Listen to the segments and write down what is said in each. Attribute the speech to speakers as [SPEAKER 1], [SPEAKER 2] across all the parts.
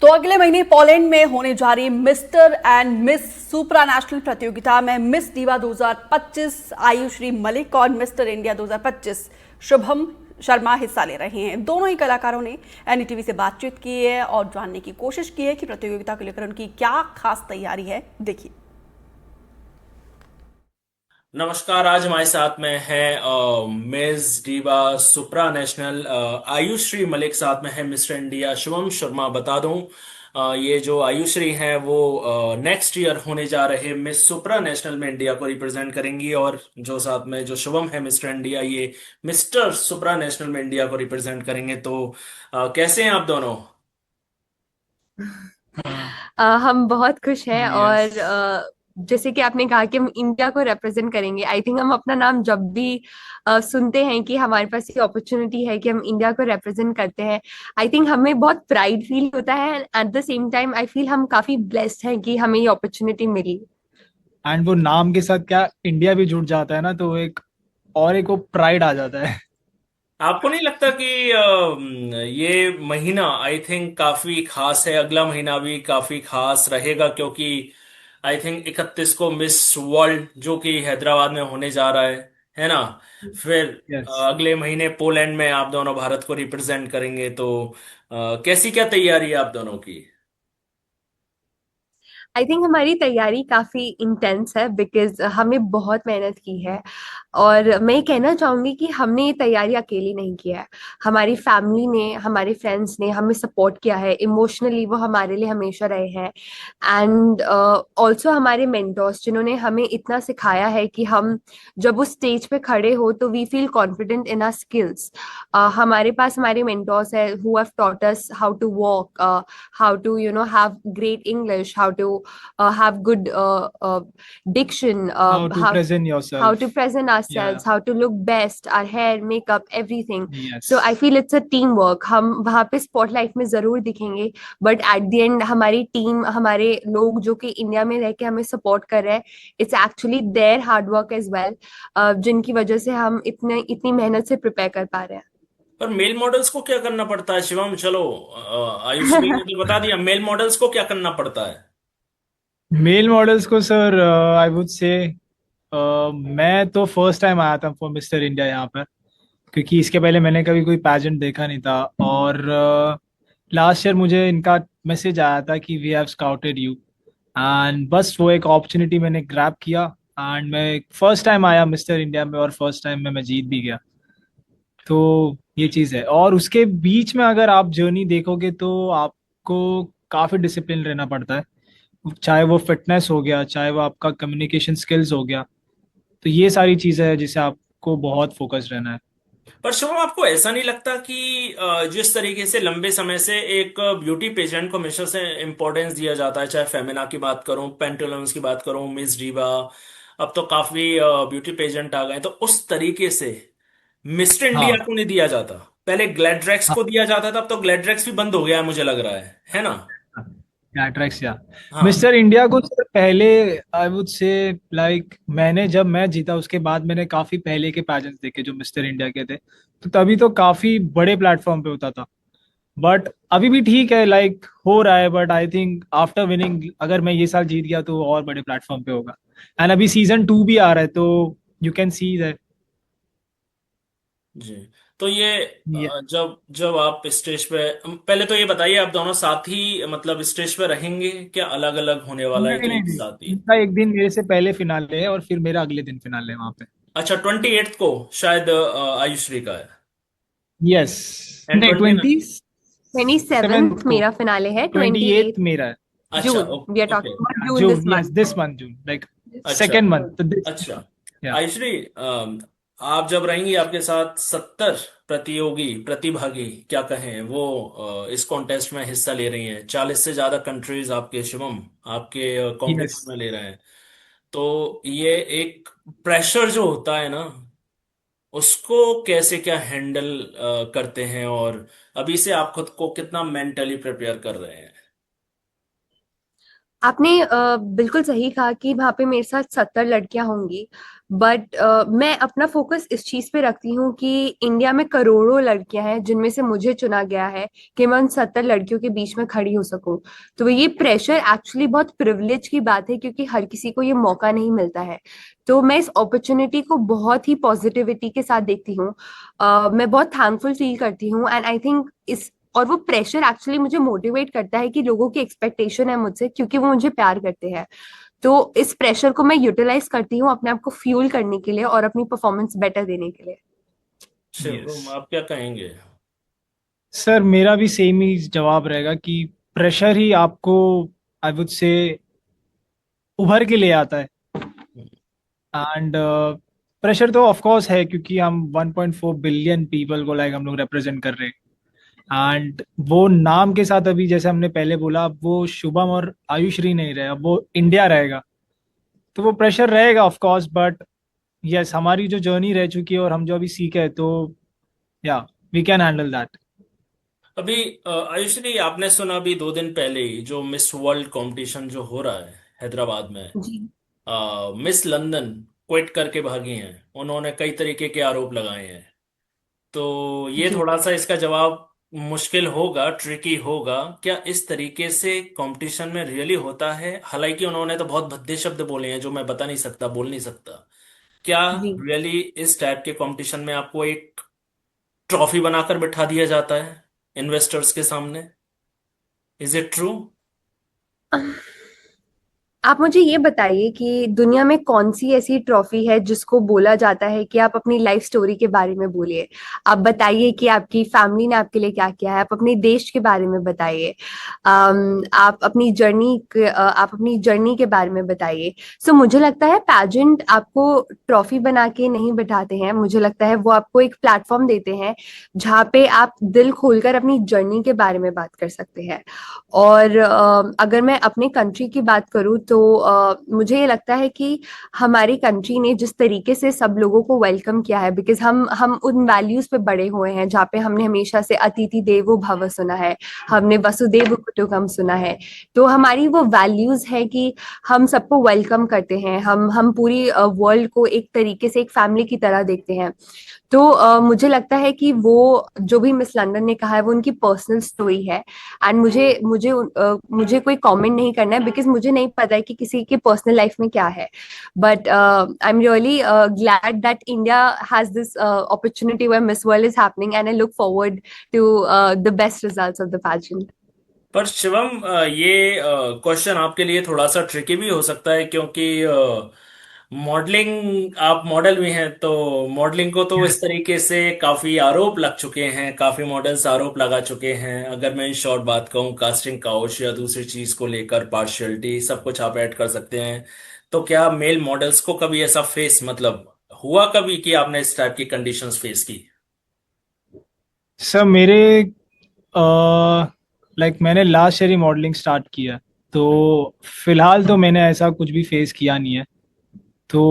[SPEAKER 1] तो अगले महीने पोलैंड में होने जा रही mister and miss supra national प्रतियोगिता में मिस दीवा 2025 आयुश्री मलिक और मिस्टर इंडिया 2025 शुभम शर्मा हिस्सा ले रहे हैं। दोनों ही कलाकारों ने एनडीटीवी से बातचीत की है और जानने की कोशिश की है कि प्रतियोगिता को लेकर उनकी क्या खास तैयारी है। देखिए।
[SPEAKER 2] नमस्कार। आज हमारे साथ में है मिस डीवा सुप्रा नेशनल आयुश्री मलिक, साथ में है मिस्टर इंडिया शुभम शर्मा। बता दूं, ये जो आयुश्री हैं वो नेक्स्ट ईयर होने जा रहे मिस सुप्रा नेशनल में इंडिया को रिप्रेजेंट करेंगी, और जो साथ में जो शुभम है मिस्टर इंडिया, ये मिस्टर सुप्रा नेशनल में इंडिया को रिप्रेजेंट करेंगे। तो कैसे हैं आप दोनों?
[SPEAKER 3] हाँ।
[SPEAKER 4] हम बहुत खुश हैं
[SPEAKER 3] यस।
[SPEAKER 4] और जैसे कि आपने कहा कि हम इंडिया को रिप्रेजेंट करेंगे। आई थिंक हम अपना नाम जब भी सुनते हैं कि हमारे पास ये अपॉर्चुनिटी है कि हम इंडिया को रिप्रेजेंट करते हैं, आई थिंक हमें बहुत प्राइड फील होता है। At the same time I feel हम काफी ब्लेस्ड हैं कि हमें ये अपॉर्चुनिटी मिली।
[SPEAKER 3] एंड वो नाम के साथ क्या इंडिया भी जुड़ जाता है ना, तो एक वो प्राइड आ जाता है।
[SPEAKER 2] आपको नहीं लगता कि ये महीना आई थिंक काफी खास है? अगला महीना भी काफी खास रहेगा, क्योंकि आई थिंक 31 को मिस वर्ल्ड जो कि हैदराबाद में होने जा रहा है ना? फिर
[SPEAKER 3] यस।
[SPEAKER 2] अगले महीने पोलैंड में आप दोनों भारत को रिप्रेजेंट करेंगे। तो कैसी क्या तैयारी है आप दोनों की?
[SPEAKER 4] आई थिंक हमारी तैयारी काफी इंटेंस है बिकॉज हमने बहुत मेहनत की है। और मैं ये कहना चाहूंगी कि हमने ये तैयारी अकेली नहीं किया है। हमारी फैमिली ने, हमारे फ्रेंड्स ने हमें सपोर्ट किया है इमोशनली, वो हमारे लिए हमेशा रहे हैं। एंड ऑल्सो हमारे मेंटोर्स जिन्होंने हमें इतना सिखाया है कि हम जब उस स्टेज पे खड़े हो तो we feel confident in our skills. हमारे पास हमारे मेंटोर्स है who have taught us how to walk, how to have great English, how to have good diction,
[SPEAKER 3] how to present
[SPEAKER 4] how
[SPEAKER 3] yourself.
[SPEAKER 4] to present
[SPEAKER 3] या।
[SPEAKER 4] ourselves, how to look best, our hair, makeup, everything.
[SPEAKER 3] Yes.
[SPEAKER 4] So I feel it's a teamwork. हम वहाँ पे spotlight में जरूर दिखेंगे, but at the end हमारी team, हमारे लोग जो कि इंडिया में रह के हमें सपोर्ट कर रहे हैं, it's actually their hard work as well, जिनकी वजह से हम इतने इतनी मेहनत से प्रिपेयर कर पा रहे
[SPEAKER 2] पर मेल मॉडल्स को क्या करना पड़ता है शिवम? चलो, आयुश्री
[SPEAKER 4] हैं।
[SPEAKER 2] ने तो बता दिया, मेल मॉडल्स को क्या करना पड़ता है?
[SPEAKER 3] मेल मॉडल्स को सर, आई वुड से मैं तो फर्स्ट टाइम आया था फॉर मिस्टर इंडिया यहाँ पर, क्योंकि इसके पहले मैंने कभी कोई पैजेंट देखा नहीं था। और लास्ट ईयर मुझे इनका मैसेज आया था कि we have scouted you, and बस वो एक अपॉर्चुनिटी मैंने ग्रैब किया। एंड मैं फर्स्ट टाइम आया मिस्टर इंडिया में, और फर्स्ट टाइम में मैं जीत भी गया। तो ये चीज़ है। और उसके बीच में अगर आप जर्नी देखोगे तो आपको काफ़ी डिसिप्लिन रहना पड़ता है, चाहे वो फिटनेस हो गया, चाहे वो आपका कम्युनिकेशन स्किल्स हो गया। तो ये सारी चीज़ें हैं जिसे आपको बहुत फोकस रहना है।
[SPEAKER 2] पर शुभम, आपको ऐसा नहीं लगता कि जिस तरीके से लंबे समय से एक ब्यूटी पेजेंट को हमेशा से इम्पोर्टेंस दिया जाता है, चाहे फेमिना की बात करूं, पेंटुलम्स की बात करूं, मिस डीवा, अब तो काफी ब्यूटी पेजेंट आ गए, तो उस तरीके से मिस्टर इंडिया
[SPEAKER 3] हाँ।
[SPEAKER 2] को नहीं दिया जाता? पहले ग्लैड्रेक्स को
[SPEAKER 3] हाँ।
[SPEAKER 2] दिया जाता था, अब तो ग्लैड्रेक्स भी बंद हो गया है मुझे लग रहा है ना?
[SPEAKER 3] कैटरेक्स या
[SPEAKER 2] हाँ।
[SPEAKER 3] मिस्टर इंडिया को सर पहले, आई वुड से, लाइक मैंने जब मैं जीता उसके बाद मैंने काफी पहले के पैजेंट्स देखे जो मिस्टर इंडिया के थे, तो तभी तो काफी बड़े प्लेटफॉर्म पे होता था। बट अभी भी ठीक है, लाइक हो रहा है। But I think after winning, अगर मैं ये साल जीत गया तो और बड़े प्लेटफॉर्म पे होगा। एंड अभी सीजन 2 भी आ रहा है, तो यू कैन सी दैट।
[SPEAKER 2] जी। तो ये जब जब आप स्टेज पे, पहले तो ये बताइए, आप दोनों साथ ही मतलब स्टेज पे रहेंगे, क्या अलग अलग होने वाला है
[SPEAKER 3] नहीं
[SPEAKER 2] कि
[SPEAKER 3] नहीं
[SPEAKER 2] एक
[SPEAKER 3] नहीं,
[SPEAKER 2] साथ ही?
[SPEAKER 3] उनका एक दिन मेरे से पहले फिनाले है और फिर मेरा अगले दिन फिनाले है वहां पे।
[SPEAKER 2] अच्छा, 28th को शायद आयुश्री का है।
[SPEAKER 3] यस।
[SPEAKER 2] एंड
[SPEAKER 3] नहीं,
[SPEAKER 2] 29।
[SPEAKER 4] 27th
[SPEAKER 3] 27th को।
[SPEAKER 4] मेरा फिनाले है,
[SPEAKER 3] 28th
[SPEAKER 4] 28th
[SPEAKER 3] मेरा है।
[SPEAKER 2] अच्छा,
[SPEAKER 4] June, we are
[SPEAKER 2] okay.
[SPEAKER 4] Talking about June this
[SPEAKER 3] June, yes,
[SPEAKER 4] month.
[SPEAKER 3] This month June, like
[SPEAKER 2] अच्छा।
[SPEAKER 3] सेकेंड मंथ, तो दिस।
[SPEAKER 2] अच्छा।
[SPEAKER 3] या।
[SPEAKER 2] आयुश्री, आप जब रहेंगी, आपके साथ 70 प्रतियोगी प्रतिभागी क्या कहें वो इस कॉन्टेस्ट में हिस्सा ले रही हैं। 40 से ज्यादा कंट्रीज आपके शिवम आपके
[SPEAKER 3] यस।
[SPEAKER 2] कंपटीशन में ले रहे हैं। तो ये एक प्रेशर जो होता है ना, उसको कैसे क्या हैंडल करते हैं, और अभी से आप खुद को कितना मेंटली प्रिपेयर कर रहे हैं?
[SPEAKER 4] आपने बिल्कुल सही कहा कि वहां पे मेरे साथ 70 लड़कियां होंगी, बट मैं अपना फोकस इस चीज पे रखती हूँ कि इंडिया में करोड़ों लड़कियां हैं जिनमें से मुझे चुना गया है कि मैं उन 70 लड़कियों के बीच में खड़ी हो सकूं। तो ये प्रेशर एक्चुअली बहुत प्रिविलेज की बात है, क्योंकि हर किसी को ये मौका नहीं मिलता है। तो मैं इस अपॉर्चुनिटी को बहुत ही पॉजिटिविटी के साथ देखती हूँ। मैं बहुत थैंकफुल फील करती हूँ, एंड आई थिंक इस और वो प्रेशर एक्चुअली मुझे मोटिवेट करता है कि लोगों की एक्सपेक्टेशन है मुझसे, क्योंकि वो मुझे प्यार करते हैं। तो इस प्रेशर को मैं यूटिलाइज करती हूँ अपने आप को फ्यूल करने के लिए और अपनी परफॉर्मेंस बेटर देने के लिए।
[SPEAKER 3] यस
[SPEAKER 2] शिवम, आप क्या कहेंगे?
[SPEAKER 3] सर, मेरा भी सेम ही जवाब रहेगा कि प्रेशर ही आपको, आई वुड से, उभर के ले आता है। एंड प्रेशर तो ऑफ कोर्स है, क्योंकि हम 1.4 बिलियन पीपल को लाइक हम लोग रिप्रेजेंट कर रहे हैं। एंड वो नाम के साथ, अभी जैसे हमने पहले बोला, अब वो शुभम और आयुश्री नहीं रहे, अब वो इंडिया रहेगा। तो वो प्रेशर रहेगा ऑफ कोर्स, बट यस, हमारी जो जर्नी रह चुकी है और हम जो अभी सीखे हैं, तो या वी कैन हैंडल दैट।
[SPEAKER 2] अभी आयुश्री, आपने सुना अभी 2 दिन पहले ही जो मिस वर्ल्ड कंपटीशन जो हो रहा है हैदराबाद में,
[SPEAKER 4] जी।
[SPEAKER 2] मिस लंदन क्विट करके भागी हैं, उन्होंने कई तरीके के आरोप लगाए हैं। तो ये
[SPEAKER 4] जी।
[SPEAKER 2] थोड़ा सा इसका जवाब मुश्किल होगा, ट्रिकी होगा। क्या इस तरीके से कंपटीशन में रियली होता है? हालांकि उन्होंने तो बहुत भद्दे शब्द बोले हैं जो मैं बता नहीं सकता, बोल नहीं सकता। क्या
[SPEAKER 4] जी।
[SPEAKER 2] रियली इस टाइप के कंपटीशन में आपको एक ट्रॉफी बनाकर बिठा दिया जाता है इन्वेस्टर्स के सामने? Is it true?
[SPEAKER 4] आप मुझे ये बताइए कि दुनिया में कौन सी ऐसी ट्रॉफी है जिसको बोला जाता है कि आप अपनी लाइफ स्टोरी के बारे में बोलिए। आप बताइए कि आपकी फैमिली ने आपके लिए क्या किया है, आप अपने देश के बारे में बताइए। आप अपनी जर्नी के बारे में बताइए। सो मुझे लगता है पैजेंट आपको ट्रॉफी बना के नहीं बिठाते हैं, मुझे लगता है वो आपको एक प्लेटफॉर्म देते हैं जहाँ पे आप दिल खोलकर अपनी जर्नी के बारे में बात कर सकते हैं। और अगर मैं अपने कंट्री की बात करूँ तो मुझे ये लगता है कि हमारी कंट्री ने जिस तरीके से सब लोगों को वेलकम किया है, बिकॉज हम उन वैल्यूज पे बड़े हुए हैं जहाँ पे हमने हमेशा से अतिथि देवो भव सुना है, हमने वसुदेव कुटुंबकम सुना है। तो हमारी वो वैल्यूज है कि हम सबको वेलकम करते हैं, हम पूरी वर्ल्ड को एक तरीके से एक फैमिली की तरह देखते हैं। तो मुझे लगता है कि वो जो भी मिस लंदन ने कहा है वो उनकी पर्सनल स्टोरी है। एंड मुझे कोई कमेंट नहीं करना है, बिकॉज मुझे नहीं पता है कि किसी की पर्सनल लाइफ में क्या है। But I am really glad that India has this opportunity where Miss World is happening, and I look forward to the best results of the pageant.
[SPEAKER 2] पर शिवम, ये क्वेश्चन आपके लिए थोड़ा सा ट्रिकी भी हो सकता है, क्योंकि मॉडलिंग, आप मॉडल भी हैं, तो मॉडलिंग को तो इस तरीके से काफी आरोप लग चुके हैं, काफी मॉडल्स आरोप लगा चुके हैं। अगर मैं इन शॉर्ट बात कहूँ, कास्टिंग काउच या दूसरी चीज को लेकर पार्शियलिटी, सब कुछ आप ऐड कर सकते हैं। तो क्या मेल मॉडल्स को कभी ऐसा फेस, मतलब हुआ कभी कि आपने इस टाइप की कंडीशंस फेस की?
[SPEAKER 3] सर, मेरे मैंने लास्ट ईयर ही मॉडलिंग स्टार्ट किया, तो फिलहाल तो मैंने ऐसा कुछ भी फेस किया नहीं है। तो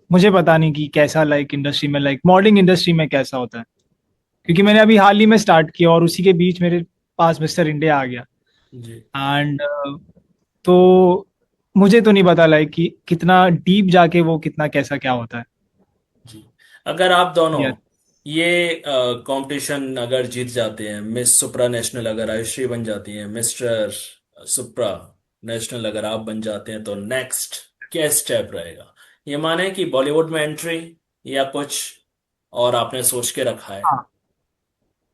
[SPEAKER 3] मुझे पता नहीं कि कैसा इंडस्ट्री में, मॉडलिंग इंडस्ट्री में कैसा होता है, क्योंकि मैंने अभी हाल ही में स्टार्ट किया और उसी के बीच मेरे पास मिस्टर इंडिया आ गया।
[SPEAKER 2] जी।
[SPEAKER 3] एंड तो मुझे तो नहीं पता कि कितना डीप जाके वो कितना कैसा क्या होता है।
[SPEAKER 2] जी। अगर आप दोनों
[SPEAKER 3] यस।
[SPEAKER 2] ये कंपटीशन अगर जीत जाते हैं, मिस सुप्रा नेशनल अगर आयुश्री बन जाती है, मिस्टर सुप्रा नेशनल अगर आप बन जाते हैं, तो नेक्स्ट क्या स्टेप रहेगा? ये माने कि बॉलीवुड में एंट्री, या कुछ और आपने सोच के रखा है?
[SPEAKER 3] हाँ,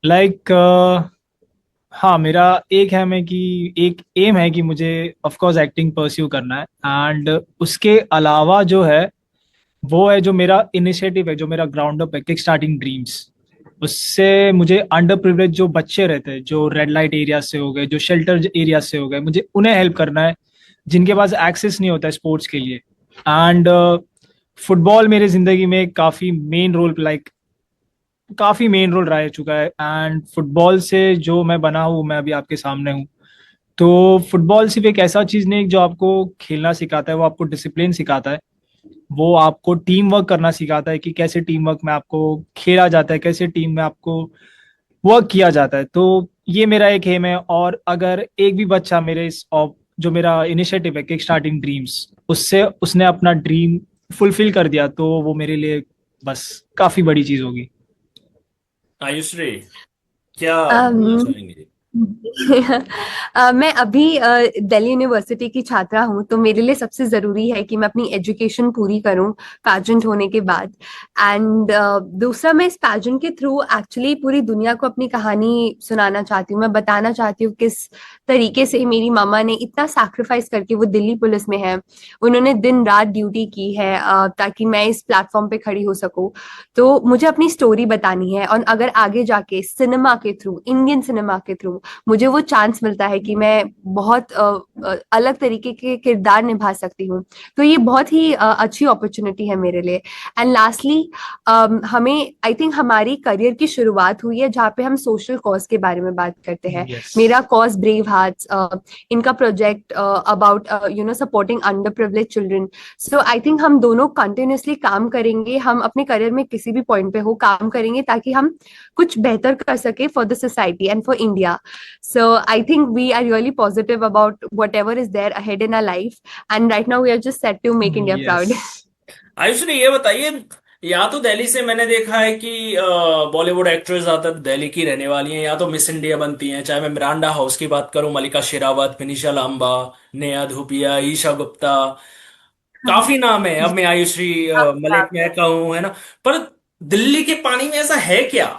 [SPEAKER 3] लाइक हाँ, मेरा एक एम है कि मुझे ऑफ कोर्स एक्टिंग परस्यू करना है। एंड उसके अलावा जो है, वो है जो मेरा इनिशिएटिव है, जो मेरा ग्राउंड अप है, किक स्टार्टिंग ड्रीम्स। उससे मुझे अंडर प्रिविलेज जो बच्चे रहते हैं, जो रेड लाइट एरिया से हो गए, जो शेल्टर एरिया से हो गए, मुझे उन्हें हेल्प करना है, जिनके पास एक्सेस नहीं होता है स्पोर्ट्स के लिए। एंड फुटबॉल मेरे जिंदगी में काफी मेन रोल रह चुका है। एंड फुटबॉल से जो मैं बना हूँ, मैं अभी आपके सामने हूँ। तो फुटबॉल सिर्फ एक ऐसा चीज नहीं जो आपको खेलना सिखाता है, वो आपको डिसिप्लिन सिखाता है, वो आपको टीम वर्क करना सिखाता है कि कैसे टीम वर्क में आपको खेला जाता है, कैसे टीम में आपको वर्क किया जाता है। तो ये मेरा एक एम है। और अगर एक भी बच्चा मेरे इस जो मेरा इनिशिएटिव है किक स्टार्टिंग ड्रीम्स, उससे उसने अपना ड्रीम फुलफिल कर दिया, तो वो मेरे लिए बस काफी बड़ी चीज होगी।
[SPEAKER 2] आयुश्री, क्या बोलना
[SPEAKER 4] um,
[SPEAKER 2] चाहेंगे?
[SPEAKER 4] मैं अभी दिल्ली यूनिवर्सिटी की छात्रा हूँ, तो मेरे लिए सबसे जरूरी है कि मैं अपनी एजुकेशन पूरी करूँ पैजेंट होने के बाद। एंड दूसरा, मैं इस पैजेंट के थ्रू एक्चुअली पूरी दुनिया को अपनी कहानी सुनाना चाहती हूँ। मैं बताना चाहती हूँ किस तरीके से मेरी मामा ने इतना सैक्रिफाइस करके, वो दिल्ली पुलिस में है, उन्होंने दिन रात ड्यूटी की है ताकि मैं इस प्लेटफॉर्म पे खड़ी हो सकूँ। तो मुझे अपनी स्टोरी बतानी है, और अगर आगे जाके सिनेमा के थ्रू, इंडियन सिनेमा के थ्रू मुझे वो चांस मिलता है कि मैं बहुत अलग तरीके के किरदार निभा सकती हूँ, तो ये बहुत ही अच्छी अपॉर्चुनिटी है मेरे लिए। एंड लास्टली, हमें, आई थिंक हमारी करियर की शुरुआत हुई है जहाँ पे हम सोशल कॉज के बारे में बात करते हैं।
[SPEAKER 3] यस।
[SPEAKER 4] मेरा कॉज ब्रेव हार्ट्स, इनका project about supporting under privilege children. So I think हम दोनों कंटिन्यूसली काम करेंगे, हम अपने करियर में किसी भी पॉइंट पे हो काम करेंगे ताकि हम कुछ बेहतर कर सके for the society and for India. So I think we are really positive about whatever is there ahead in our life, and right now we are just set to make India proud.
[SPEAKER 3] Yes.
[SPEAKER 2] Ayushree, ये बताइए, या तो दिल्ली से मैंने देखा है कि Bollywood actress ज्यादातर दिल्ली की रहने वाली हैं, या तो मिस इंडिया बनती हैं। चाहे मैं मिरांडा हाउस की बात करूं, मलिका शेरावत, विनीशा लांबा, नेहा धूपिया, ईशा गुप्ता, काफी नाम है। अब मैं आयुश्री मलिक मैं कहूँ, है ना? पर दिल्ली के पानी में ऐसा है क्या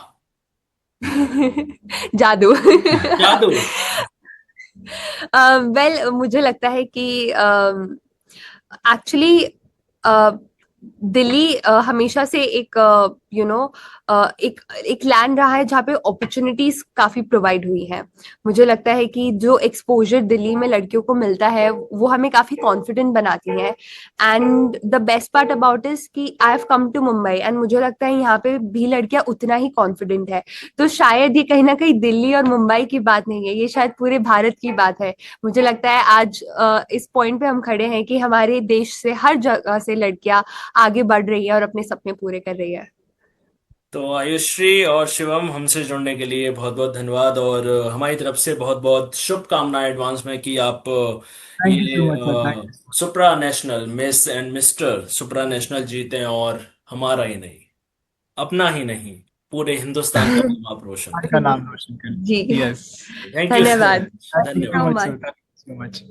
[SPEAKER 4] जादू।
[SPEAKER 2] जादू?
[SPEAKER 4] वेल, मुझे लगता है कि एक्चुअली दिल्ली हमेशा से एक एक एक लैंड रहा है जहाँ पे अपॉर्चुनिटीज काफी प्रोवाइड हुई हैं। मुझे लगता है कि जो एक्सपोजर दिल्ली में लड़कियों को मिलता है वो हमें काफी कॉन्फिडेंट बनाती है। And the best part about is कि I have come to Mumbai, and मुझे लगता है यहाँ पे भी लड़कियां उतना ही कॉन्फिडेंट है। तो शायद ये कहीं ना कहीं दिल्ली और मुंबई की बात नहीं है, ये शायद पूरे भारत की बात है। मुझे लगता है आज इस पॉइंट पे हम खड़े हैं कि हमारे देश से हर जगह से लड़कियां आगे बढ़ रही है और अपने सपने पूरे कर रही है।
[SPEAKER 2] तो आयुश्री और शिवम, हमसे जुड़ने के लिए बहुत बहुत धन्यवाद, और हमारी तरफ से बहुत बहुत शुभकामनाएं एडवांस में कि आप
[SPEAKER 3] थैंक यू सो
[SPEAKER 2] ये
[SPEAKER 3] much sir, thank you.
[SPEAKER 2] Supra national miss and mister supra national जीतें, और हमारा ही नहीं, अपना ही नहीं, पूरे हिंदुस्तान का नाम आप रोशन
[SPEAKER 3] आपका
[SPEAKER 2] करें।
[SPEAKER 3] नाम रोशन
[SPEAKER 4] जी,
[SPEAKER 3] करें। यस।
[SPEAKER 2] थैंक यू सो
[SPEAKER 4] धन्यवाद।
[SPEAKER 2] मच,
[SPEAKER 3] थैंक यू
[SPEAKER 4] सो
[SPEAKER 3] सो
[SPEAKER 2] धन्यवाद।
[SPEAKER 3] Much
[SPEAKER 4] much.
[SPEAKER 3] Sir, thank you so much.